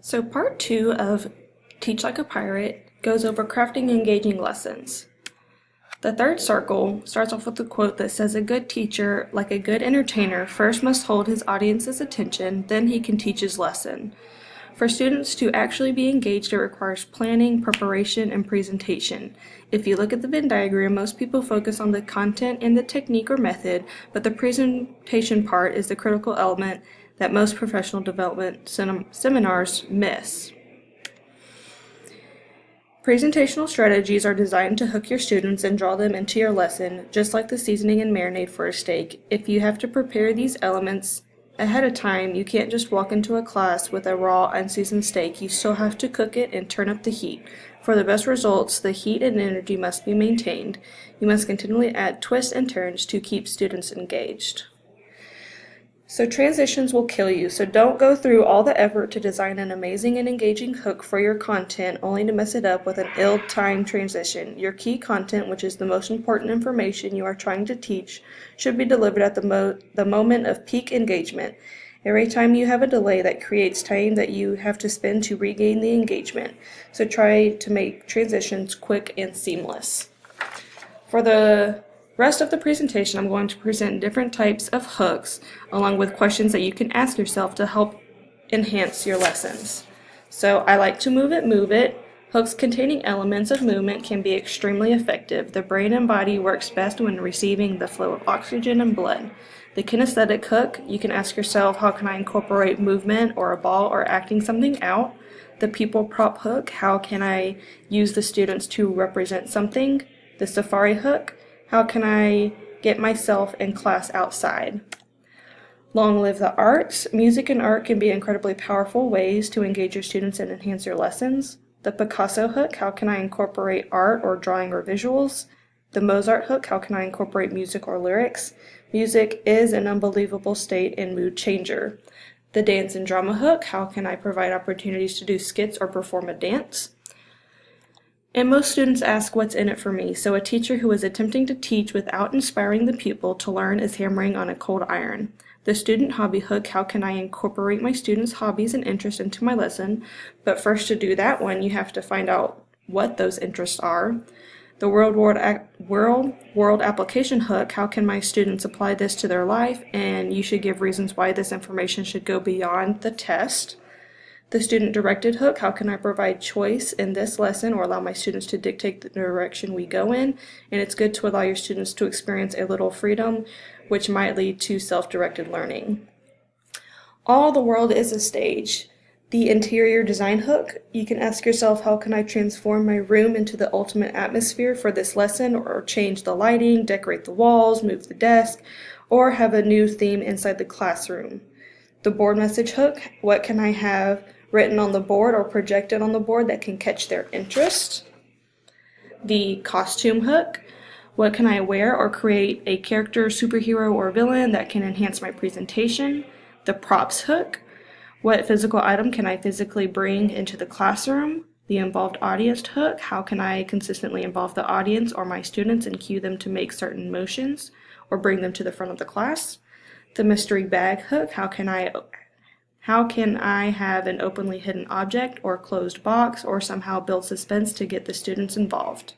So part 2 of Teach Like a Pirate goes over crafting engaging lessons. The third circle starts off with a quote that says, "A good teacher, like a good entertainer, first must hold his audience's attention, then he can teach his lesson." For students to actually be engaged, it requires planning, preparation, and presentation. If you look at the Venn diagram, most people focus on the content and the technique or method, but the presentation part is the critical element that most professional development seminars miss. Presentational strategies are designed to hook your students and draw them into your lesson, just like the seasoning and marinade for a steak. If you have to prepare these elements ahead of time, you can't just walk into a class with a raw, unseasoned steak. You still have to cook it and turn up the heat. For the best results, the heat and energy must be maintained. You must continually add twists and turns to keep students engaged. So transitions will kill you, so don't go through all the effort to design an amazing and engaging hook for your content only to mess it up with an ill-timed transition. Your key content, which is the most important information you are trying to teach, should be delivered at the moment of peak engagement. Every time you have a delay, that creates time that you have to spend to regain the engagement. So try to make transitions quick and seamless. For the rest of the presentation, I'm going to present different types of hooks along with questions that you can ask yourself to help enhance your lessons. So I like to move it. Hooks containing elements of movement can be extremely effective. The brain and body works best when receiving the flow of oxygen and blood. The kinesthetic hook, you can ask yourself, how can I incorporate movement or a ball or acting something out? The people prop hook, how can I use the students to represent something? The safari hook, how can I get myself in class outside? Long live the arts. Music and art can be incredibly powerful ways to engage your students and enhance your lessons. The Picasso hook, how can I incorporate art or drawing or visuals? The Mozart hook, how can I incorporate music or lyrics? Music is an unbelievable state and mood changer. The dance and drama hook, how can I provide opportunities to do skits or perform a dance? And most students ask, what's in it for me? So a teacher who is attempting to teach without inspiring the pupil to learn is hammering on a cold iron. The student hobby hook, how can I incorporate my students' hobbies and interests into my lesson? But first, to do that one, you have to find out what those interests are. The world application hook, how can my students apply this to their life? And you should give reasons why this information should go beyond the test. The student-directed hook, how can I provide choice in this lesson or allow my students to dictate the direction we go in? And it's good to allow your students to experience a little freedom, which might lead to self-directed learning. All the world is a stage. The interior design hook, you can ask yourself, how can I transform my room into the ultimate atmosphere for this lesson, or change the lighting, decorate the walls, move the desk, or have a new theme inside the classroom. The board message hook, what can I have written on the board or projected on the board that can catch their interest? The costume hook, what can I wear or create a character, superhero, or villain that can enhance my presentation? The props hook, what physical item can I physically bring into the classroom? The involved audience hook, how can I consistently involve the audience or my students and cue them to make certain motions or bring them to the front of the class? The mystery bag hook, how can I have an openly hidden object or closed box or somehow build suspense to get the students involved?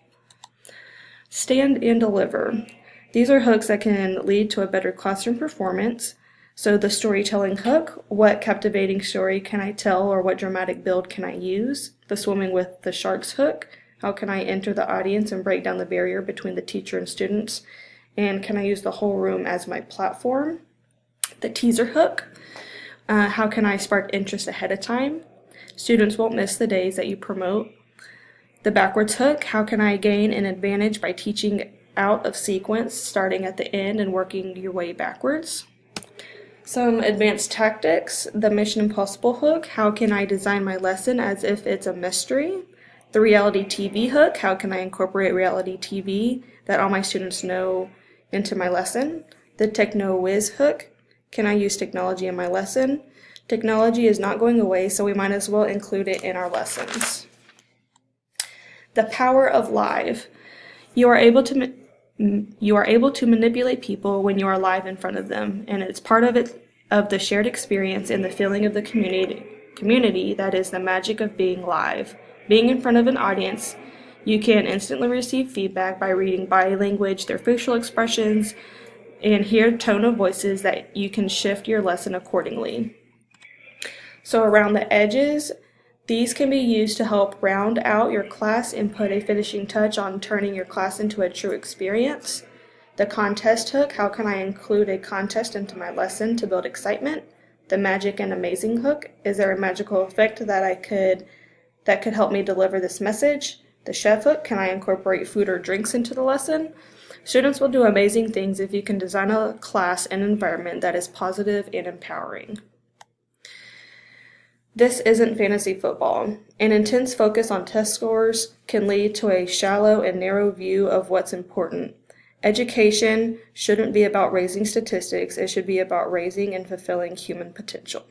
Stand and deliver. These are hooks that can lead to a better classroom performance. So the storytelling hook, what captivating story can I tell or what dramatic build can I use? The swimming with the sharks hook, how can I enter the audience and break down the barrier between the teacher and students? And can I use the whole room as my platform? The teaser hook, how can I spark interest ahead of time? Students won't miss the days that you promote. The backwards hook, how can I gain an advantage by teaching out of sequence, starting at the end and working your way backwards? Some advanced tactics. The Mission Impossible hook, how can I design my lesson as if it's a mystery? The reality TV hook, how can I incorporate reality TV that all my students know into my lesson? The Techno Whiz hook, can I use technology in my lesson? Technology is not going away, so we might as well include it in our lessons. The power of live. You are able to manipulate people when you are live in front of them, and it's part of the shared experience and the feeling of the community, that is the magic of being live. Being in front of an audience, you can instantly receive feedback by reading body language, their facial expressions, and hear tone of voices that you can shift your lesson accordingly. So around the edges, these can be used to help round out your class and put a finishing touch on turning your class into a true experience. The contest hook, how can I include a contest into my lesson to build excitement? The magic and amazing hook, is there a magical effect that could help me deliver this message? The chef hook, can I incorporate food or drinks into the lesson? Students will do amazing things if you can design a class and environment that is positive and empowering. This isn't fantasy football. An intense focus on test scores can lead to a shallow and narrow view of what's important. Education shouldn't be about raising statistics, it should be about raising and fulfilling human potential.